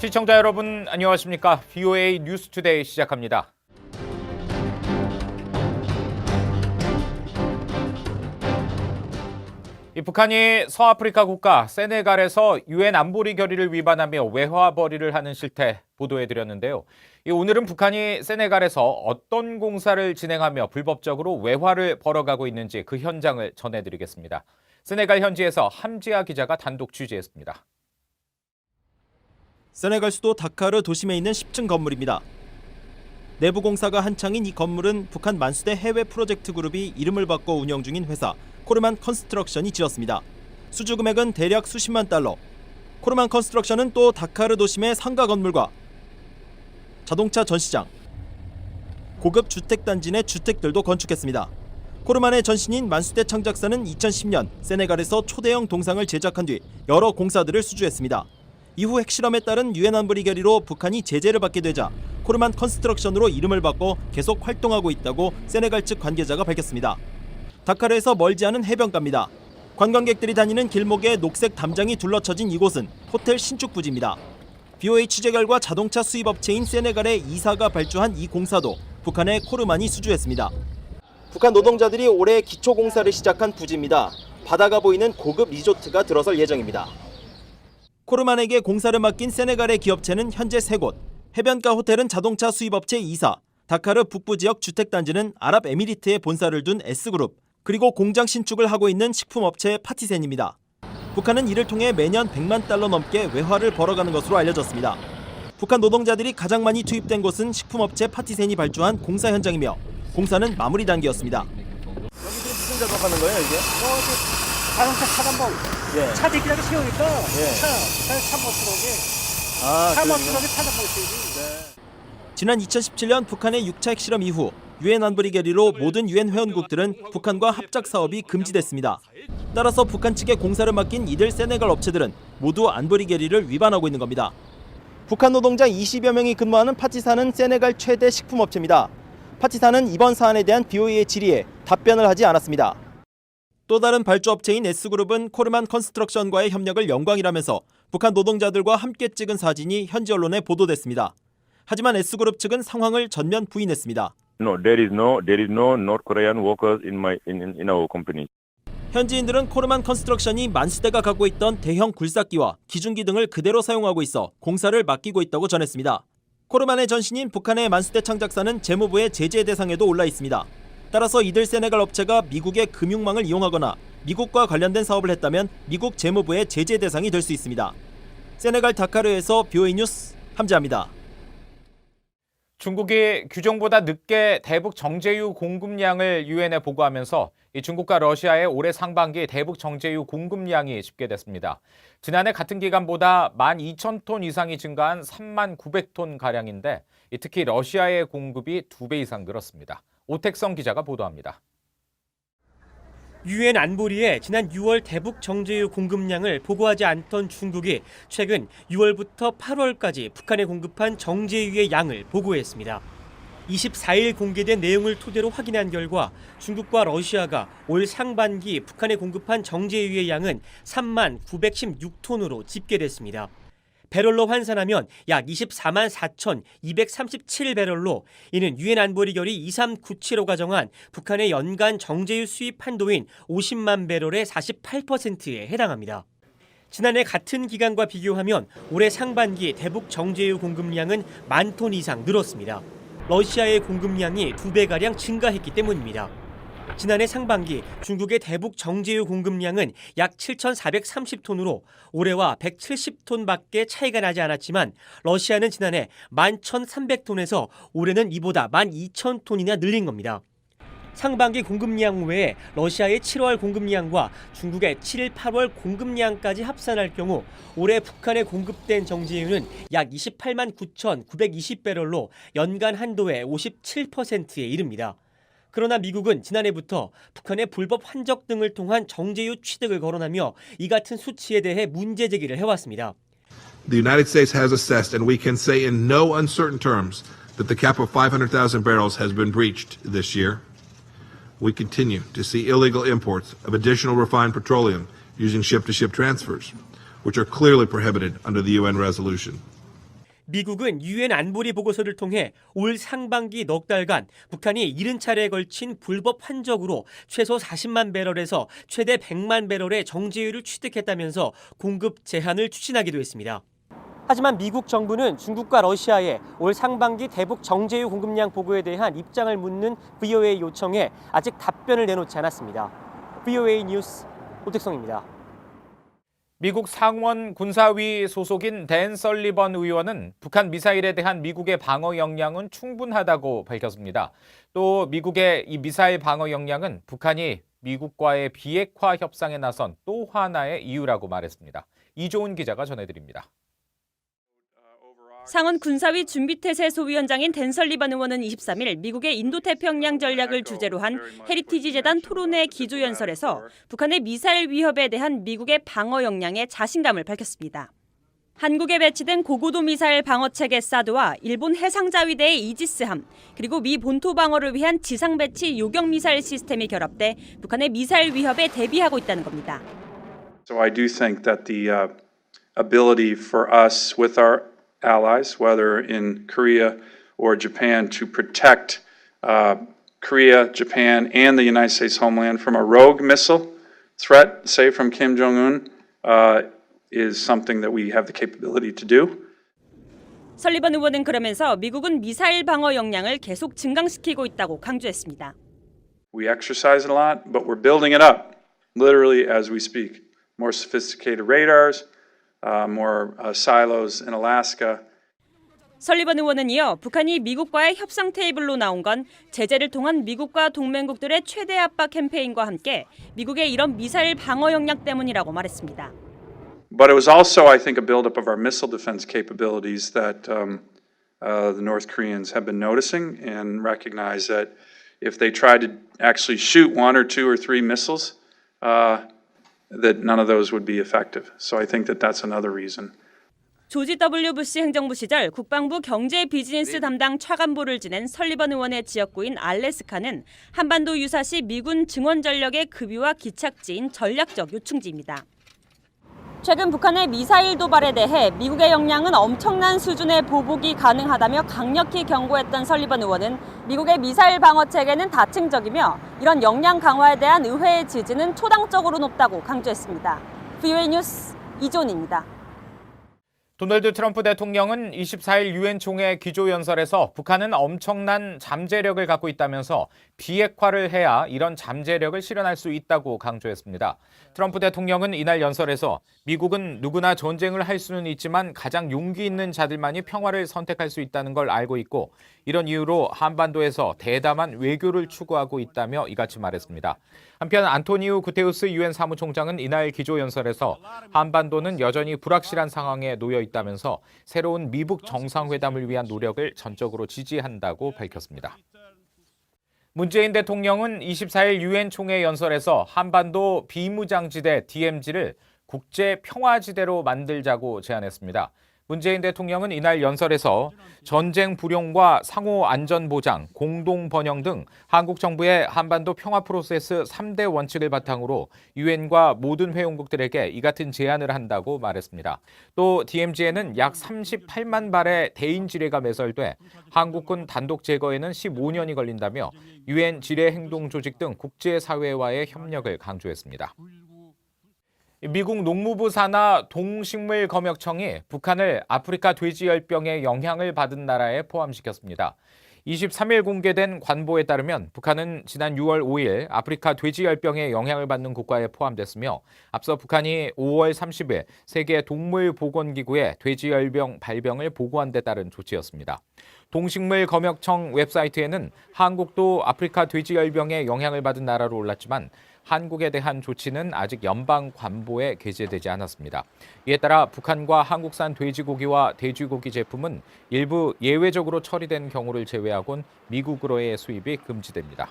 시청자 여러분 안녕하십니까? VOA 뉴스투데이 시작합니다. 북한이 서아프리카 국가 세네갈에서 유엔 안보리 결의를 위반하며 외화벌이를 하는 실태 보도해드렸는데요. 오늘은 북한이 세네갈에서 어떤 공사를 진행하며 불법적으로 외화를 벌어가고 있는지 그 현장을 전해드리겠습니다. 세네갈 현지에서 함지아 기자가 단독 취재했습니다. 세네갈 수도 다카르 도심에 있는 10층 건물입니다. 내부 공사가 한창인 이 건물은 북한 만수대 해외 프로젝트 그룹이 이름을 바꿔 운영 중인 회사 코르만 컨스트럭션이 지었습니다. 수주 금액은 대략 수십만 달러. 코르만 컨스트럭션은 또 다카르 도심의 상가 건물과 자동차 전시장, 고급 주택단지 내 주택들도 건축했습니다. 코르만의 전신인 만수대 창작사는 2010년 세네갈에서 초대형 동상을 제작한 뒤 여러 공사들을 수주했습니다. 이후 핵실험에 따른 유엔 안보리 결의로 북한이 제재를 받게 되자 코르만 컨스트럭션으로 이름을 바꿔 계속 활동하고 있다고 세네갈 측 관계자가 밝혔습니다. 다카르에서 멀지 않은 해변가입니다. 관광객들이 다니는 길목에 녹색 담장이 둘러쳐진 이곳은 호텔 신축 부지입니다. BOA 취재 결과 자동차 수입업체인 세네갈의 이사가 발주한 이 공사도 북한의 코르만이 수주했습니다. 북한 노동자들이 올해 기초공사를 시작한 부지입니다. 바다가 보이는 고급 리조트가 들어설 예정입니다. 코르만에게 공사를 맡긴 세네갈의 기업체는 현재 3곳, 해변가 호텔은 자동차 수입업체 이사, 다카르 북부 지역 주택단지는 아랍에미리트에 본사를 둔 S그룹, 그리고 공장 신축을 하고 있는 식품업체 파티센입니다. 북한은 이를 통해 매년 100만 달러 넘게 외화를 벌어가는 것으로 알려졌습니다. 북한 노동자들이 가장 많이 투입된 곳은 식품업체 파티센이 발주한 공사 현장이며 공사는 마무리 단계였습니다. 여기들은 무슨 작업하는 거예요, 이게? 자동차 차단봉. 예. 차 대기라고 세우니까 예. 차 못 들어오게. 차 못 들어오게 차단봉 세우지. 지난 2017년 북한의 6차 핵실험 이후 유엔 안보리 결의로 모든 유엔 회원국들은 북한과 합작 사업이 금지됐습니다. 따라서 북한 측에 공사를 맡긴 이들 세네갈 업체들은 모두 안보리 결의를 위반하고 있는 겁니다. 북한 노동자 20여 명이 근무하는 파티산은 세네갈 최대 식품업체입니다. 파티산은 이번 사안에 대한 BOA의 질의에 답변을 하지 않았습니다. 또 다른 발주업체인 S그룹은 코르만 컨스트럭션과의 협력을 영광이라면서 북한 노동자들과 함께 찍은 사진이 현지 언론에 보도됐습니다. 하지만 S그룹 측은 상황을 전면 부인했습니다. No, there is no North Korean workers in our company. 현지인들은 코르만 컨스트럭션이 만수대가 갖고 있던 대형 굴삭기와 기중기 등을 그대로 사용하고 있어 공사를 맡기고 있다고 전했습니다. 코르만의 전신인 북한의 만수대 창작사는 재무부의 제재 대상에도 올라 있습니다. 따라서 이들 세네갈 업체가 미국의 금융망을 이용하거나 미국과 관련된 사업을 했다면 미국 재무부의 제재 대상이 될 수 있습니다. 세네갈 다카르에서 BOA 뉴스 함지아입니다. 중국이 규정보다 늦게 대북 정제유 공급량을 유엔에 보고하면서 중국과 러시아의 올해 상반기 대북 정제유 공급량이 집계됐습니다. 지난해 같은 기간보다 12,000톤 이상이 증가한 39,900톤가량인데 특히 러시아의 공급이 2배 이상 늘었습니다. 오택성 기자가 보도합니다. 유엔 안보리에 지난 6월 대북 정제유 공급량을 보고하지 않던 중국이 최근 6월부터 8월까지 북한에 공급한 정제유의 양을 보고했습니다. 24일 공개된 내용을 토대로 확인한 결과 중국과 러시아가 올 상반기 북한에 공급한 정제유의 양은 39,916톤으로 집계됐습니다. 배럴로 환산하면 약 24만 4,237배럴로 이는 유엔 안보리 결의 2397호가 정한 북한의 연간 정제유 수입 한도인 50만 배럴의 48%에 해당합니다. 지난해 같은 기간과 비교하면 올해 상반기 대북 정제유 공급량은 10,000톤 이상 늘었습니다. 러시아의 공급량이 2배가량 증가했기 때문입니다. 지난해 상반기 중국의 대북 정제유 공급량은 약 7,430톤으로 올해와 170톤밖에 차이가 나지 않았지만 러시아는 지난해 11,300톤에서 올해는 이보다 12,000톤이나 늘린 겁니다. 상반기 공급량 외에 러시아의 7월 공급량과 중국의 7, 8월 공급량까지 합산할 경우 올해 북한에 공급된 정제유는 약 28만 9,920배럴로 연간 한도의 57%에 이릅니다. 그러나 미국은 지난해부터 북한의 불법 환적 등을 통한 정제유 취득을 거론하며 이 같은 수치에 대해 문제 제기를 해왔습니다. The United States has assessed, and we can say in no uncertain terms, that the cap of 500,000 barrels has been breached this year. We continue to see illegal imports of additional refined petroleum using ship-to-ship transfers, which are clearly prohibited under the UN resolution. 미국은 유엔 안보리 보고서를 통해 올 상반기 넉 달간 북한이 70차례에 걸친 불법 환적으로 최소 40만 배럴에서 최대 100만 배럴의 정제유를 취득했다면서 공급 제한을 추진하기도 했습니다. 하지만 미국 정부는 중국과 러시아의 올 상반기 대북 정제유 공급량 보고에 대한 입장을 묻는 VOA 요청에 아직 답변을 내놓지 않았습니다. VOA 뉴스 오택성입니다. 미국 상원 군사위 소속인 댄 설리번 의원은 북한 미사일에 대한 미국의 방어 역량은 충분하다고 밝혔습니다. 또 미국의 이 미사일 방어 역량은 북한이 미국과의 비핵화 협상에 나선 또 하나의 이유라고 말했습니다. 이조은 기자가 전해드립니다. 상원 군사위 준비태세 소위원장인 댄 설리번 의원은 23일 미국의 인도태평양 전략을 주제로 한 헤리티지 재단 토론회 기조연설에서 북한의 미사일 위협에 대한 미국의 방어 역량에 자신감을 밝혔습니다. 한국에 배치된 고고도 미사일 방어체계 사드와 일본 해상자위대의 이지스함, 그리고 미 본토 방어를 위한 지상 배치 요격 미사일 시스템이 결합돼 북한의 미사일 위협에 대비하고 있다는 겁니다. So I do think that the ability for us with our allies, whether in Korea or Japan, to protect Korea, Japan, and the United States homeland from a rogue missile threat, say from Kim Jong-un, is something that we have the capability to do. 설리번 의원은 그러면서 미국은 미사일 방어 역량을 계속 증강시키고 있다고 강조했습니다. We exercise it a lot, but we're building it up, literally as we speak. More sophisticated radars, more silos in Alaska. 설리번 의원은 이어 북한이 미국과의 협상 테이블로 나온 건 제재를 통한 미국과 동맹국들의 최대 압박 캠페인과 함께 미국의 이런 미사일 방어 역량 때문이라고 말했습니다. But it was also, I think, a buildup of our missile defense capabilities that the North Koreans have been noticing and recognize that if they try to actually shoot one or two or three missiles, that none of those would be effective. So I think that that's another reason. 조지 W. 부시 행정부 시절 국방부 경제 비즈니스 담당 차관보를 지낸 설리번 의원의 지역구인 알래스카는 한반도 유사시 미군 증원 전력의 급유와 기착지인 전략적 요충지입니다. 최근 북한의 미사일 도발에 대해 미국의 역량은 엄청난 수준의 보복이 가능하다며 강력히 경고했던 설리번 의원은 미국의 미사일 방어 체계는 다층적이며 이런 역량 강화에 대한 의회의 지지는 초당적으로 높다고 강조했습니다. VOA 뉴스 이존입니다. 도널드 트럼프 대통령은 24일 유엔 총회 기조연설에서 북한은 엄청난 잠재력을 갖고 있다면서 비핵화를 해야 이런 잠재력을 실현할 수 있다고 강조했습니다. 트럼프 대통령은 이날 연설에서 미국은 누구나 전쟁을 할 수는 있지만 가장 용기 있는 자들만이 평화를 선택할 수 있다는 걸 알고 있고 이런 이유로 한반도에서 대담한 외교를 추구하고 있다며 이같이 말했습니다. 한편 안토니우 구테우스 유엔 사무총장은 이날 기조연설에서 한반도는 여전히 불확실한 상황에 놓여 있다면서 새로운 미북 정상회담을 위한 노력을 전적으로 지지한다고 밝혔습니다. 문재인 대통령은 24일 유엔 총회 연설에서 한반도 비무장지대 DMZ를 국제평화지대로 만들자고 제안했습니다. 문재인 대통령은 이날 연설에서 전쟁 불용과 상호 안전 보장, 공동 번영 등 한국 정부의 한반도 평화 프로세스 3대 원칙을 바탕으로 유엔과 모든 회원국들에게 이 같은 제안을 한다고 말했습니다. 또 DMZ에는 약 38만 발의 대인 지뢰가 매설돼 한국군 단독 제거에는 15년이 걸린다며 유엔 지뢰 행동 조직 등 국제사회와의 협력을 강조했습니다. 미국 농무부 산하 동식물검역청이 북한을 아프리카 돼지열병의 영향을 받은 나라에 포함시켰습니다. 23일 공개된 관보에 따르면 북한은 지난 6월 5일 아프리카 돼지열병의 영향을 받는 국가에 포함됐으며 앞서 북한이 5월 30일 세계 동물보건기구에 돼지열병 발병을 보고한 데 따른 조치였습니다. 동식물검역청 웹사이트에는 한국도 아프리카 돼지열병의 영향을 받은 나라로 올랐지만 한국에 대한 조치는 아직 연방 관보에 게재되지 않았습니다. 이에 따라 북한과 한국산 돼지고기와 돼지고기 제품은 일부 예외적으로 처리된 경우를 제외하곤 미국으로의 수입이 금지됩니다.